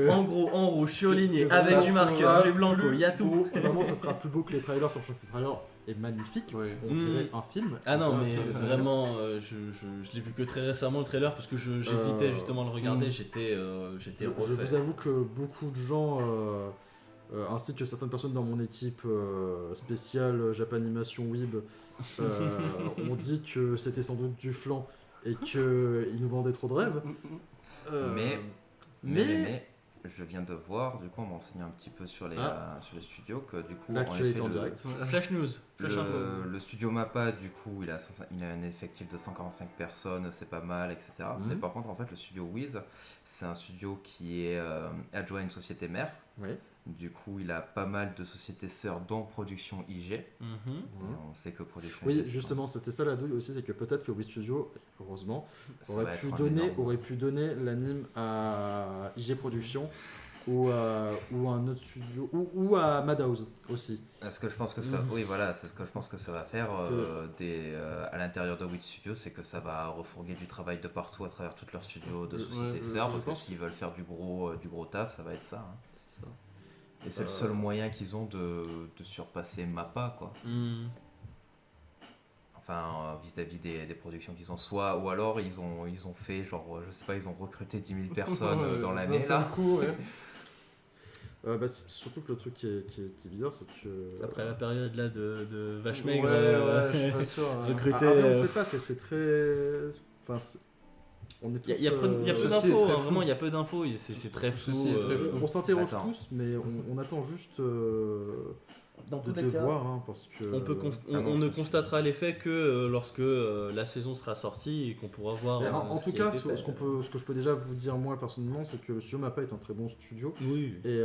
En gros, en rouge, surligné, avec du marqueur, du blanco, il y a tout. Vraiment, ça sera plus beau que les trailers, sachant que le trailer est magnifique. On dirait un film. Ah non, mais vraiment, je l'ai vu que très récemment le trailer parce que j'hésitais justement à le regarder. J'étais refait. Je vous avoue que beaucoup de gens, ainsi que certaines personnes dans mon équipe spéciale Japanimation Weeb, ont dit que c'était sans doute du flan et qu'ils nous vendaient trop de rêves. Mais je viens de voir, du coup on m'a enseigné un petit peu sur les studios que du coup l'actualité en direct. Flash news, flash info. Le studio Mappa du coup il a un effectif de 145 personnes, c'est pas mal, etc. Mais par contre en fait le studio Wiz c'est un studio qui est adjoint à une société mère. Oui. Du coup, il a pas mal de sociétés sœurs dont Production IG. Et on sait que Production IG... Oui, justement, c'était ça la douille aussi, c'est que peut-être que Wii Studio, heureusement, aurait pu donner l'anime à IG Production ou à un autre studio, ou à Madhouse aussi. Ce que je pense que ça, oui, voilà, c'est ce que je pense que ça va faire à l'intérieur de Wii Studio, c'est que ça va refourguer du travail de partout à travers toutes leurs studios de sociétés sœurs, parce que s'ils veulent faire du gros taf, ça va être ça. Hein. Et c'est le seul moyen qu'ils ont de surpasser Mappa, quoi. Enfin, vis-à-vis des productions qu'ils ont, soit, ou alors ils ont fait, genre, je sais pas, ils ont recruté 10 000 personnes dans l'année, là. Surtout que le truc qui est bizarre, c'est que... Après la période là de vache maigre, je suis pas sûr. Recruter... on sait pas, c'est très... Enfin, on est tous, il y a peu d'infos, vraiment il y a peu d'infos, c'est très flou. On s'interroge tous, mais on attend juste de voir, hein, parce que... On ne constatera l'effet que lorsque la saison sera sortie et qu'on pourra voir... En tout cas, ce que je peux déjà vous dire moi personnellement, c'est que le studio Mappa est un très bon studio, et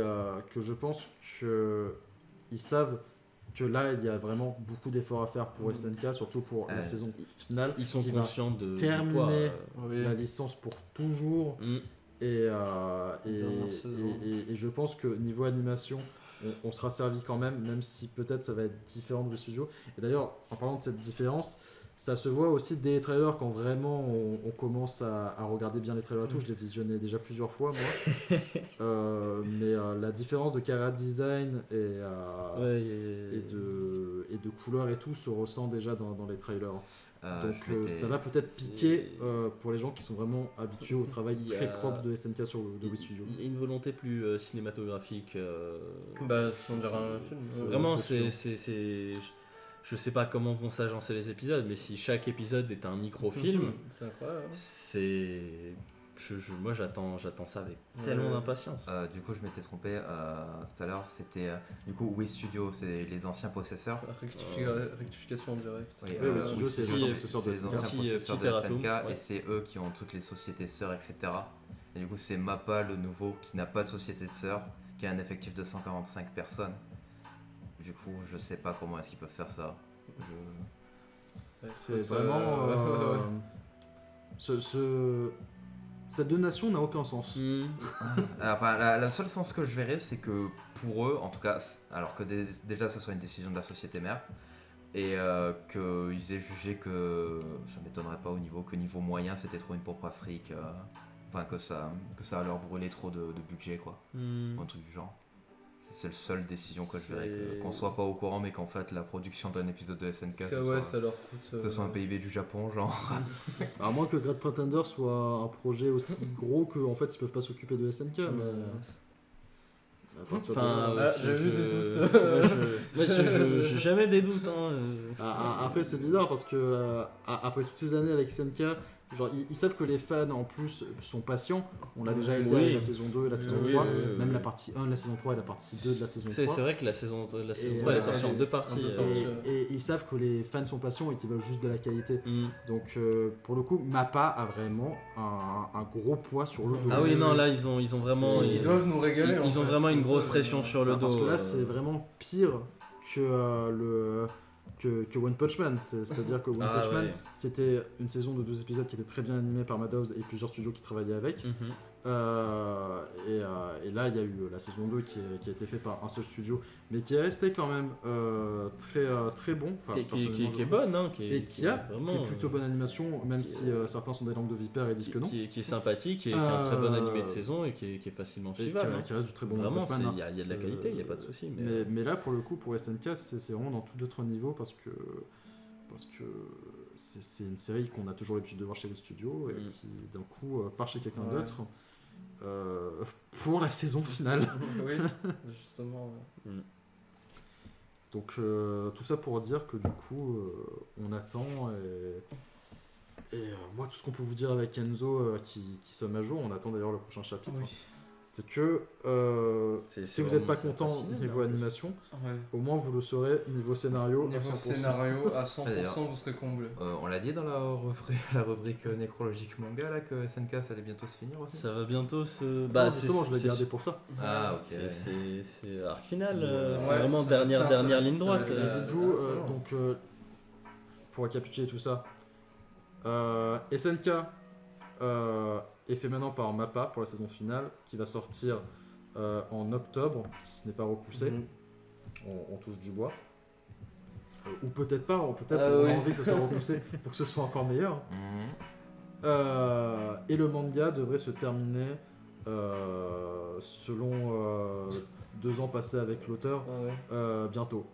que je pense qu'ils savent que là il y a vraiment beaucoup d'efforts à faire pour SNK, surtout pour la saison finale. Ils sont conscients de terminer la licence pour toujours. Et je pense que niveau animation, on sera servi quand même si peut-être ça va être différent de le studio. Et d'ailleurs, en parlant de cette différence, ça se voit aussi dès les trailers quand vraiment on commence à regarder bien les trailers et tout. Je l'ai visionné déjà plusieurs fois moi. Mais la différence de chara design et de couleurs et tout se ressent déjà dans les trailers. Donc ça va peut-être piquer pour les gens qui sont vraiment habitués au travail très propre de SNK sur de Wii Studio. Il y a une volonté plus cinématographique. On dirait un film. Vraiment, c'est je sais pas comment vont s'agencer les épisodes, mais si chaque épisode est un micro-film, c'est incroyable. Moi j'attends ça avec tellement d'impatience. Du coup je m'étais trompé tout à l'heure, c'était du coup Wii Studio, c'est les anciens possesseurs. Rectification en direct. Oui, Wii Studio c'est les anciens possesseurs de SNK et c'est eux qui ont toutes les sociétés sœurs, etc. Et du coup c'est Mappa le nouveau qui n'a pas de société de sœurs, qui a un effectif de 145 personnes. Du coup je sais pas comment est-ce qu'ils peuvent faire ça. C'est vraiment... cette donation n'a aucun sens. Enfin, la seule sens que je verrais, c'est que pour eux, en tout cas, alors que déjà ça soit une décision de la société mère, et qu'ils aient jugé que ça m'étonnerait pas que niveau moyen c'était trop une pauvre Afrique, enfin que ça leur brûlait trop de budget quoi, un truc du genre. C'est la seule décision que je verrais, qu'on soit pas au courant mais qu'en fait la production d'un épisode de SNK ça leur coûte, ce soit un PIB du Japon genre. À moins que Great Pretender soit un projet aussi gros qu'en fait ils peuvent pas s'occuper de SNK, mais... j'ai vu des doutes. J'ai jamais des doutes. Après c'est bizarre parce que après toutes ces années avec SNK, genre ils savent que les fans en plus sont patients. On l'a déjà été avec la saison 2 et la saison 3, même la partie 1 de la saison 3 et la partie 2 de la saison 3. C'est vrai que la saison 3 elle est sortie en 2 parties. Et ils savent que les fans sont patients et qu'ils veulent juste de la qualité. Donc pour le coup, MAPPA a vraiment un gros poids sur le dos. Ah oui, non, là ils ont vraiment... Ils doivent nous régaler. Ils ont vraiment une grosse pression sur le dos. Parce que là c'est vraiment pire que que One Punch Man, c'est-à-dire que One Punch Man c'était une saison de 12 épisodes qui était très bien animée par Madhouse et plusieurs studios qui travaillaient avec. Et là il y a eu la saison 2 qui a été faite par un seul studio mais qui est resté quand même très bon, qui est bonne et qui a des plutôt bonnes animations même si certains sont des langues de vipère et disent que non, qui est sympathique et qui a un très bon animé de saison et qui est facilement suivable, qui reste du très bon. Vraiment il y a de la qualité, il n'y a pas de souci, mais là pour le coup pour SNK c'est vraiment dans tout d'autres niveaux parce que c'est une série qu'on a toujours l'habitude de voir chez les studios et qui d'un coup part chez quelqu'un d'autre pour la saison finale. Oui, justement. Donc tout ça pour dire que du coup on attend et moi tout ce qu'on peut vous dire avec Enzo qui sommes à jour, on attend d'ailleurs le prochain chapitre. C'est que si vous n'êtes pas content niveau animation, au moins vous le saurez niveau scénario. Niveau scénario à 100% vous serez comblé. On l'a dit dans la rubrique nécrologique manga là que SNK ça allait bientôt se finir aussi. Ça va bientôt se... justement je l'ai gardé pour ça. Ah ok. C'est arc final, c'est vraiment dernière ligne droite. Dites-vous, donc pour récapituler tout ça, SNK est fait maintenant par MAPPA pour la saison finale qui va sortir en octobre si ce n'est pas repoussé. On touche du bois. Ou peut-être pas, on a envie que ça soit repoussé pour que ce soit encore meilleur. Et le manga devrait se terminer selon 2 ans passés avec l'auteur bientôt.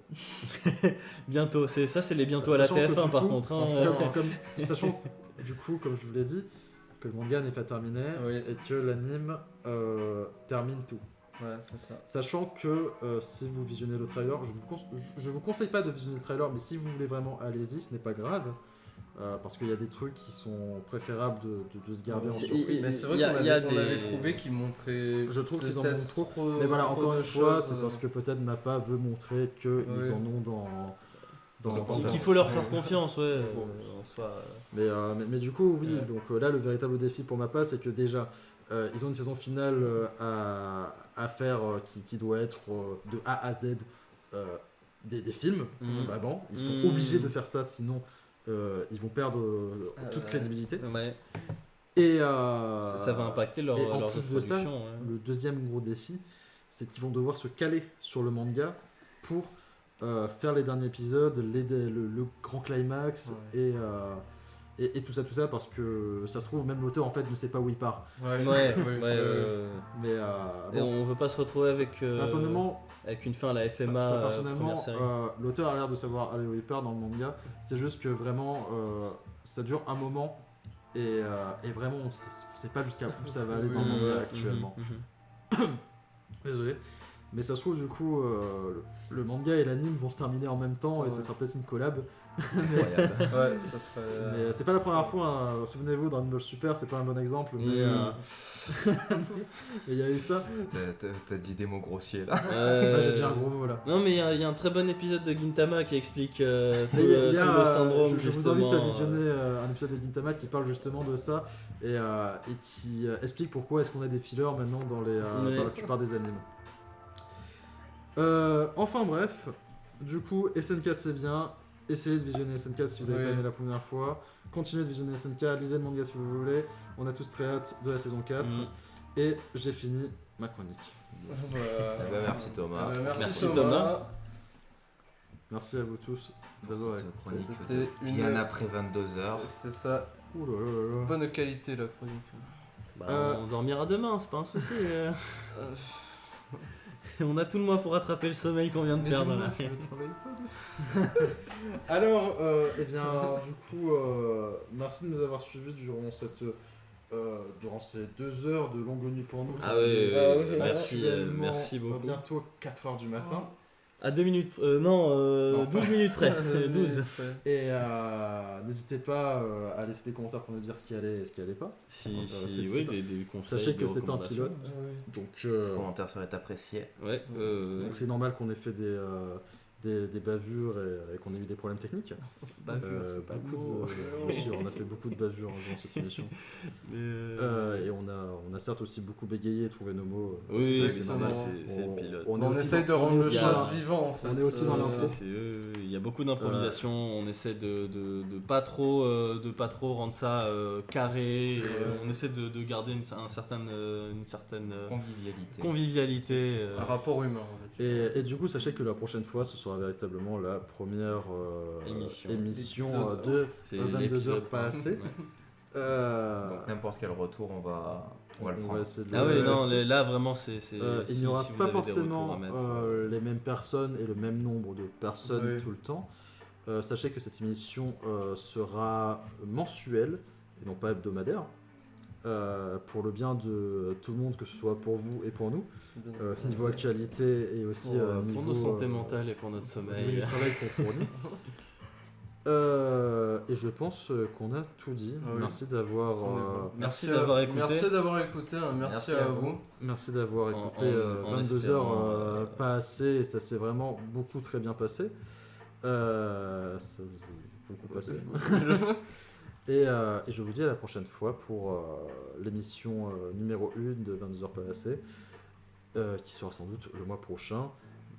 Bientôt, c'est les bientôt à la TF1 par contre. Sachant du coup, comme je vous l'ai dit, que le manga n'est pas terminé et que l'anime termine tout. Ouais, c'est ça. Sachant que si vous visionnez le trailer, je vous conseille pas de visionner le trailer, mais si vous voulez vraiment, allez-y, ce n'est pas grave. Parce qu'il y a des trucs qui sont préférables de se garder en surprise. Mais c'est vrai qu'on avait trouvé qu'ils montraient. Je trouve qu'ils en montrent trop. Mais voilà, encore une fois, c'est parce que peut-être MAPPA veut montrer qu'ils en ont dans qu'il faut leur faire confiance, en soi. Mais du coup, oui, donc là, le véritable défi pour MAPPA, c'est que déjà, ils ont une saison finale à faire qui doit être de A à Z des films, vraiment. Ils sont obligés de faire ça, sinon ils vont perdre toute crédibilité. Et ça va impacter leur production. Ça, le deuxième gros défi, c'est qu'ils vont devoir se caler sur le manga pour faire les derniers épisodes, le grand climax et tout ça parce que ça se trouve même l'auteur en fait ne sait pas où il part. Mais bon, on veut pas se retrouver avec une fin à la FMA. Personnellement, l'auteur a l'air de savoir aller où il part dans le manga. C'est juste que vraiment ça dure un moment et vraiment on sait pas jusqu'à où ça va aller dans le manga actuellement. Désolé. Mais ça se trouve du coup le manga et l'anime vont se terminer en même temps et ça sera peut-être une collab. Ouais, ça serait... Mais c'est pas la première fois, hein. Souvenez-vous, Dragon Ball Super, c'est pas un bon exemple, mais il y a eu ça. T'as dit des mots grossiers là. J'ai dit un gros mot là. Non, mais il y a un très bon épisode de Gintama qui explique tout le syndrome. Je vous invite à visionner un épisode de Gintama qui parle justement de ça et qui explique pourquoi est-ce qu'on a des fillers maintenant dans la plupart des animes. Enfin bref, du coup SNK c'est bien, essayez de visionner SNK si vous avez Oui. pas aimé la première fois. Continuez de visionner SNK, lisez le manga si vous voulez. On a tous très hâte de la saison 4. Et j'ai fini ma chronique. Eh ben, merci Thomas. Merci Thomas. Merci à vous tous d'avoir Cette écouté. chronique C'était bien après 22h. C'est ça. Ouh là là là là. Bonne qualité la chronique. Bah, on dormira demain, c'est pas un souci. On a tout le mois pour rattraper le sommeil qu'on vient de perdre là. Je travaille pas. Alors, eh bien, du coup, merci de nous avoir suivis durant ces 2 heures de longue nuit pour nous. Ah ouais, merci, Actuellement, merci beaucoup. Bientôt 4h du matin. À 2 minutes, non, 12 minutes près, 12. Et n'hésitez pas à laisser des commentaires pour nous dire ce qui allait et ce qui allait pas. Si, c'est- oui, des conseils. Sachez que des c'est un recommandations. pilote, donc Les commentaires seraient appréciés. Ouais, donc c'est normal qu'on ait fait des bavures et qu'on ait eu des problèmes techniques. bavure, c'est pas beaucoup beau. aussi, on a fait beaucoup de bavures dans cette émission. Et on a certes aussi beaucoup bégayé et trouvé nos mots. Oui, c'est c'est normal. c'est le pilote. On aussi essaye de dans- rendre le aussi chose dans- vivant en fait. on est aussi dans l'impro. Il y a beaucoup d'improvisation, on essaie de pas trop rendre ça carré, et, on essaie de garder une certaine convivialité. Un rapport humain en fait. Et du coup, sachez que la prochaine fois, ce sera véritablement la première émission de C'est 22 l'épisode heures pas assez. Ouais. Donc n'importe quel retour, on va le on va prendre. essayer de Ah le- oui, non, là vraiment c'est. il n'y aura si vous pas avez des forcément retours à mettre, les mêmes personnes et le même nombre de personnes Oui. tout le temps. Sachez que cette émission sera mensuelle et non pas hebdomadaire. Pour le bien de tout le monde, que ce soit pour vous et pour nous. Niveau actualité et aussi niveau, pour nos santé mentale et pour notre niveau sommeil. du travail qu'on fournit. Et je pense qu'on a tout dit. Ah oui. Merci d'avoir Merci d'avoir écouté. Merci d'avoir écouté. Merci à vous. merci d'avoir écouté en 22 espérant, heures pas assez, et ça s'est vraiment beaucoup très bien passé. Ça s'est beaucoup passé. Et je vous dis à la prochaine fois pour l'émission numéro 1 de 22 heures pas assez, qui sera sans doute le mois prochain,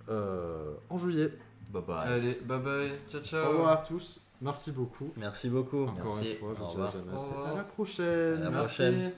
en juillet. Bye bye. Allez, bye bye. Ciao Au ciao. revoir à tous, merci beaucoup. Merci beaucoup. Encore Merci. une fois, je Au ne dirai revoir. jamais Au assez. revoir. À la prochaine. À la Merci. prochaine.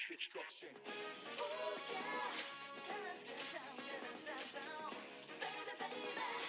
Destruction. Oh yeah, down, down, down, down, down, baby, baby.